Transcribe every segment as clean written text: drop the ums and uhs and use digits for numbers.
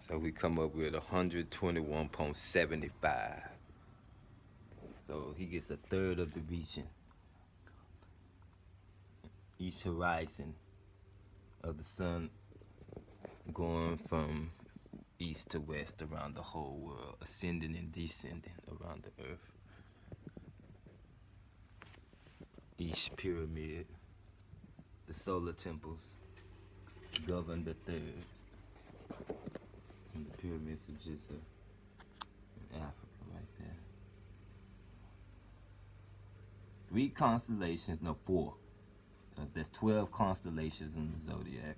So we come up with 121.75. So he gets a third of the region. Each horizon of the sun going from east to west around the whole world, ascending and descending around the earth. Each pyramid, the solar temples, govern the third. And the pyramids of Giza in Africa right there. 3 constellations, no 4. So if there's 12 constellations in the zodiac,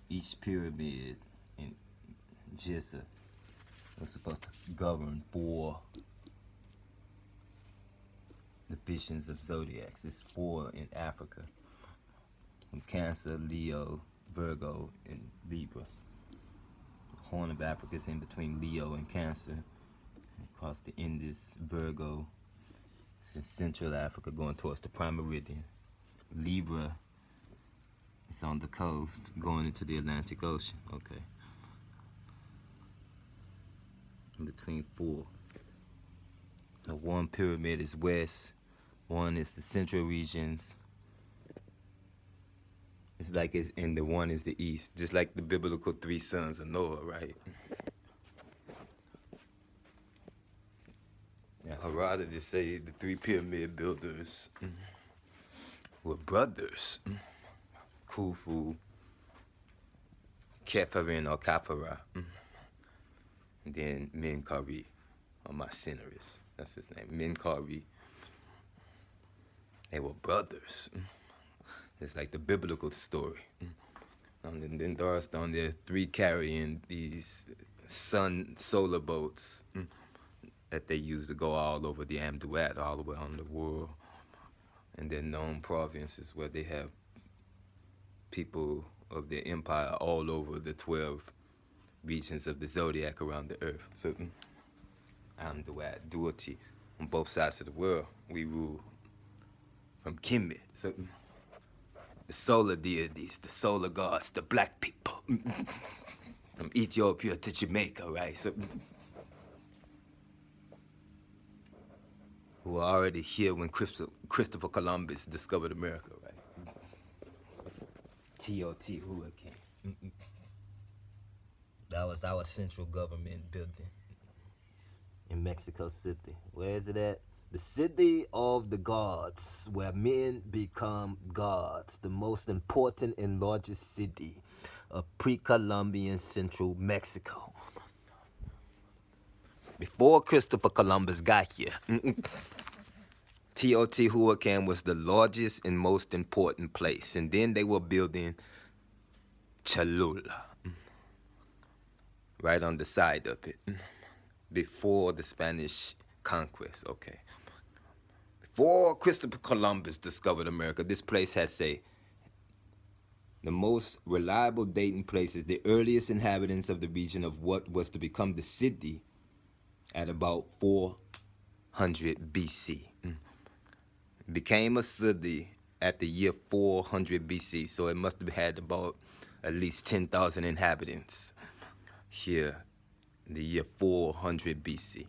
each pyramid in Giza was supposed to govern 4 divisions of zodiacs. It's 4 in Africa. From Cancer, Leo, Virgo, and Libra. The Horn of Africa is in between Leo and Cancer. Across the Indus, Virgo. It's in Central Africa going towards the Prime Meridian. Libra is on the coast going into the Atlantic Ocean. Okay. In between 4. So 1 pyramid is west, 1 is the central regions. It's like it's in the 1 is the east, just like the biblical 3 sons of Noah, right? Now Herodotus say the 3 pyramid builders were brothers. Khufu, Khephren or Khafra, and then Menkaure, or Macinarus. That's his name, Menkaure. They were brothers. It's like the biblical story. And then there's on there 3 carrying these solar boats that they use to go all over the Amduat, all the way on the world. And then known provinces where they have people of the empire all over the 12 regions of the zodiac around the earth. So Amduat, Duati, on both sides of the world, we rule from Kemet. So the solar deities, the solar gods, the black people, from Ethiopia to Jamaica, right? So who were already here when Christopher Columbus discovered America, right? Teotihuacan. That was our central government building in Mexico City. Where is it at? The city of the gods, where men become gods. The most important and largest city of pre-Columbian central Mexico. Before Christopher Columbus got here, Teotihuacan was the largest and most important place. And then they were building Cholula right on the side of it before the Spanish conquest. Okay. Before Christopher Columbus discovered America, this place has the most reliable dating places, the earliest inhabitants of the region of what was to become the city at about 400 BC. It became a city at the year 400 BC, so it must have had about at least 10,000 inhabitants here in the year 400 BC.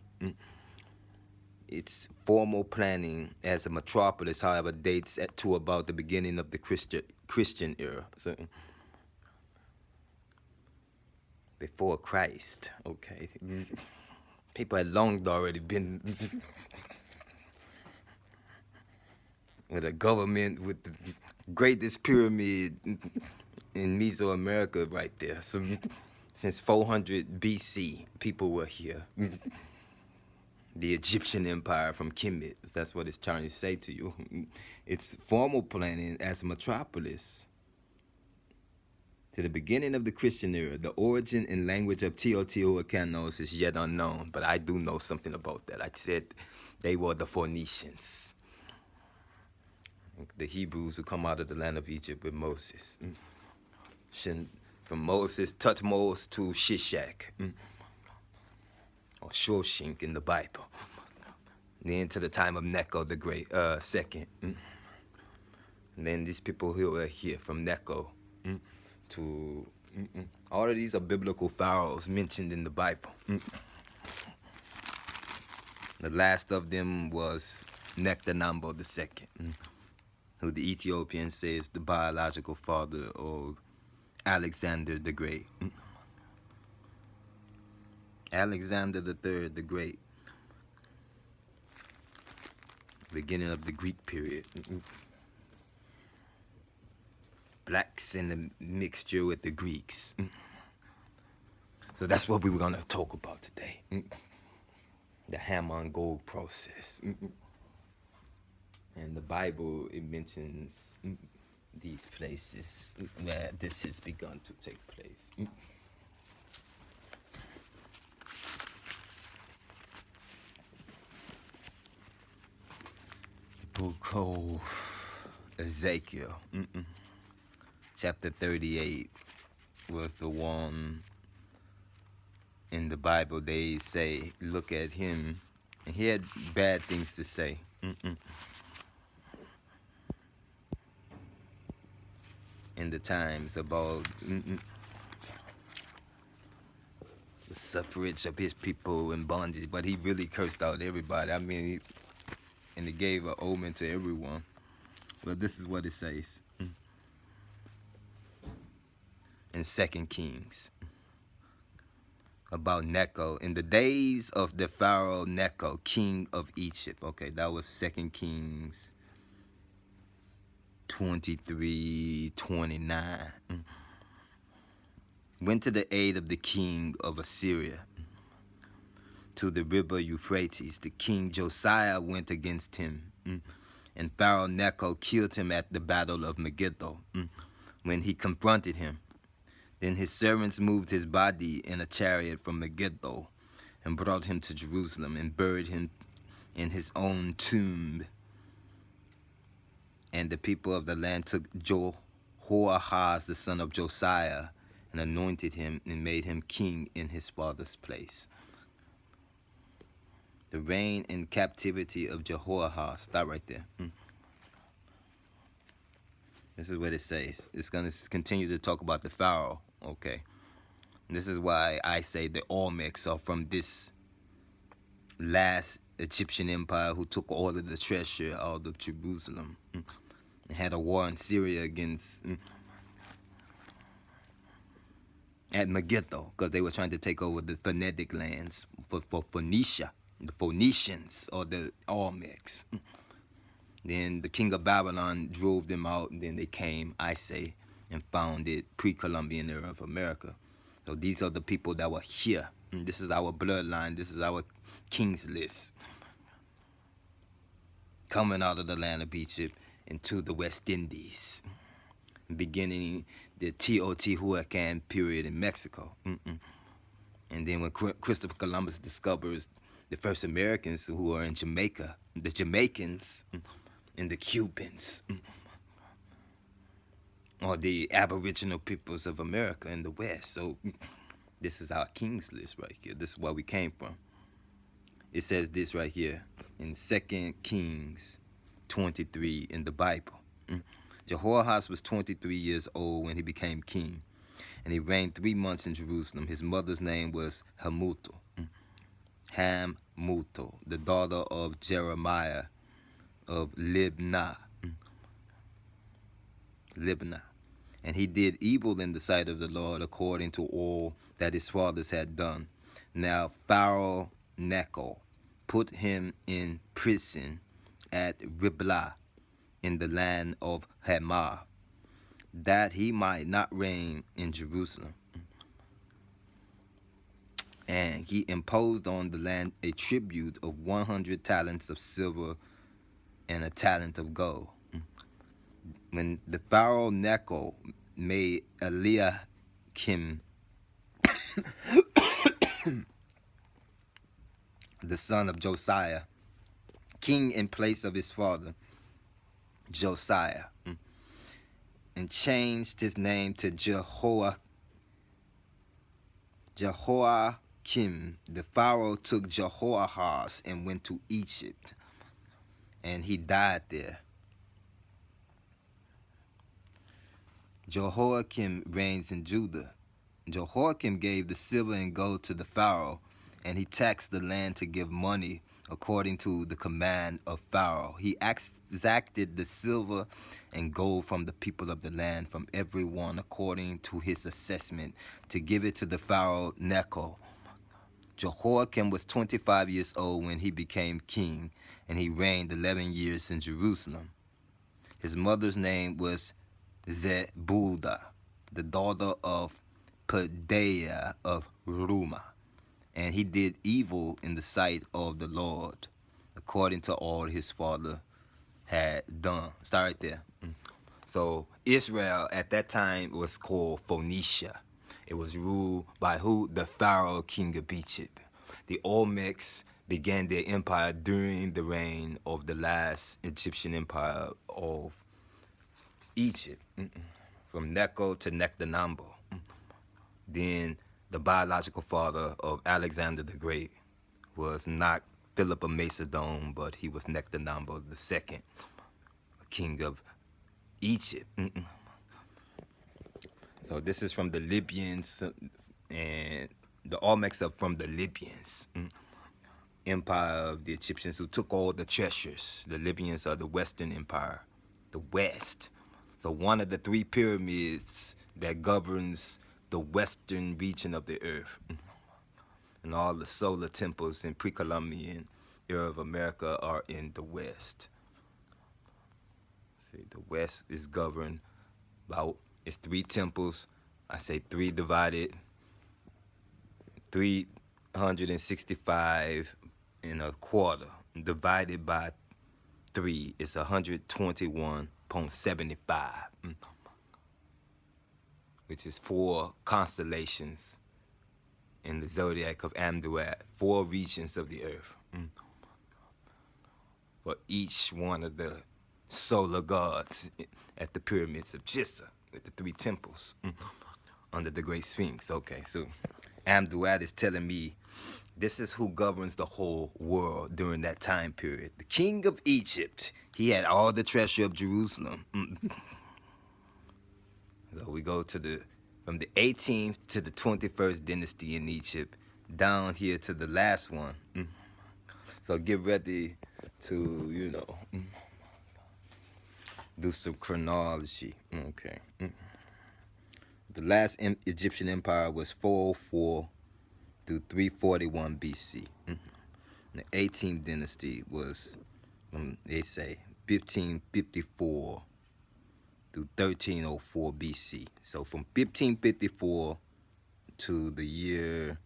Its formal planning as a metropolis, however, dates to about the beginning of the Christian era. So before Christ, okay. People had long already been with a government with the greatest pyramid in Mesoamerica right there. So since 400 BC, people were here. The Egyptian Empire from Kemet. That's what it's trying to say to you. Its formal planning as a metropolis to the beginning of the Christian era. The origin and language of Teotihuacanos is yet unknown, but I do know something about that. I said they were the Phoenicians, the Hebrews who come out of the land of Egypt with Moses. From Moses, Tutmos to Shishak. Or Shoshenq in the Bible. Then to the time of Necho the Great, second. And then these people who are here from Necho to All of these are biblical pharaohs mentioned in the Bible. The last of them was Nectanebo II, who the Ethiopians say is the biological father of Alexander the Great. Alexander III the Great, beginning of the Greek period. Blacks in the mixture with the Greeks. So that's what we were going to talk about today. The hammer and gold process. And the Bible, it mentions these places where this has begun to take place. Book of Ezekiel, chapter 38 was the one in the Bible they say, look at him, and he had bad things to say. In the times about the suffrage of his people and bondage, but he really cursed out everybody. I mean, and it gave an omen to everyone. Well, this is what it says in 2 Kings about Necho. In the days of the Pharaoh Necho, king of Egypt. Okay, that was 2 Kings 23:29. Went to the aid of the king of Assyria to the river Euphrates. The king Josiah went against him, and Pharaoh Necho killed him at the battle of Megiddo when he confronted him. Then his servants moved his body in a chariot from Megiddo and brought him to Jerusalem and buried him in his own tomb. And the people of the land took Jehoahaz, the son of Josiah, and anointed him and made him king in his father's place. The reign and captivity of Jehoahaz. Stop right there. This is what it says. It's going to continue to talk about the Pharaoh. Okay. This is why I say the Olmecs are from this last Egyptian empire who took all of the treasure out of Jerusalem and had a war in Syria against at Megiddo, because they were trying to take over the Phonetic lands for Phoenicia, the Phoenicians or the Olmecs. Then the king of Babylon drove them out, and then they came, I say, and founded pre-Columbian era of America. So these are the people that were here. This is our bloodline. This is our king's list. Coming out of the land of Egypt into the West Indies, beginning the Teotihuacan period in Mexico. And then when Christopher Columbus discovers the first Americans who are in Jamaica, the Jamaicans and the Cubans, or the Aboriginal peoples of America in the West. So this is our king's list right here. This is where we came from. It says this right here in 2 Kings 23 in the Bible. Jehoahaz was 23 years old when he became king, and he reigned 3 months in Jerusalem. His mother's name was Hamutal, the daughter of Jeremiah of Libnah. And he did evil in the sight of the Lord according to all that his fathers had done. Now Pharaoh Necho put him in prison at Riblah in the land of Hamath, that he might not reign in Jerusalem. And he imposed on the land a tribute of 100 talents of silver and a talent of gold. When the Pharaoh Necho made Eliakim, the son of Josiah, king in place of his father Josiah, and changed his name to Jehoiakim, the Pharaoh took Jehoahaz and went to Egypt, and he died there. Jehoiakim reigns in Judah Jehoiakim gave the silver and gold to the Pharaoh, and he taxed the land to give money according to the command of Pharaoh. He exacted the silver and gold from the people of the land, from every one according to his assessment, to give it to the Pharaoh Necho. Jehoiakim was 25 years old when he became king, and he reigned 11 years in Jerusalem. His mother's name was Zebudah, the daughter of Pedaiah of Rumah, and he did evil in the sight of the Lord, according to all his father had done. Start right there. So Israel at that time was called Phoenicia. It was ruled by who? The Pharaoh, king of Egypt. The Olmecs began their empire during the reign of the last Egyptian empire of Egypt, from Necho to Nectanebo. Then the biological father of Alexander the Great was not Philip of Macedon, but he was Nectanebo II, king of Egypt. So this is from the Libyans, and the Olmecs are from the Libyans, empire of the Egyptians who took all the treasures. The Libyans are the Western Empire, the West. So one of the three pyramids that governs the western region of the earth, and all the solar temples in pre-Columbian era of America are in the West. See, the West is governed by its three temples. I say three divided, 365 and a quarter divided by 3 is 121.75, which is 4 constellations in the zodiac of Amduat, 4 regions of the earth, for each one of the solar gods at the pyramids of Giza, with the 3 temples under the Great Sphinx. Okay, so Amduat is telling me this is who governs the whole world during that time period. The king of Egypt, he had all the treasure of Jerusalem. So we go to from the 18th to the 21st dynasty in Egypt, down here to the last one. So get ready to, do some chronology. Okay. The last Egyptian empire was 404 through 341 BC. The 18th dynasty was, they say, 1554 through 1304 BC. So from 1554 to the year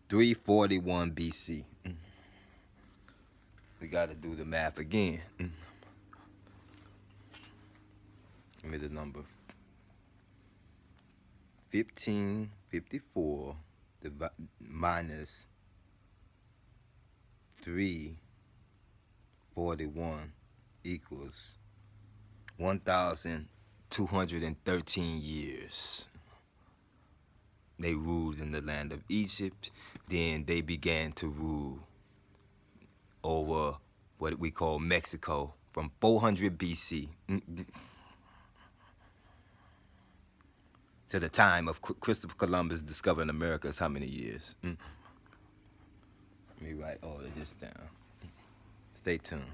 341 BC. We got to do the math again. Give me the number. 1554 minus 341 equals 1,213 years. They ruled in the land of Egypt. Then they began to rule over what we call Mexico from 400 BC to the time of Christopher Columbus discovering America is how many years? Let me write all of this down. Stay tuned.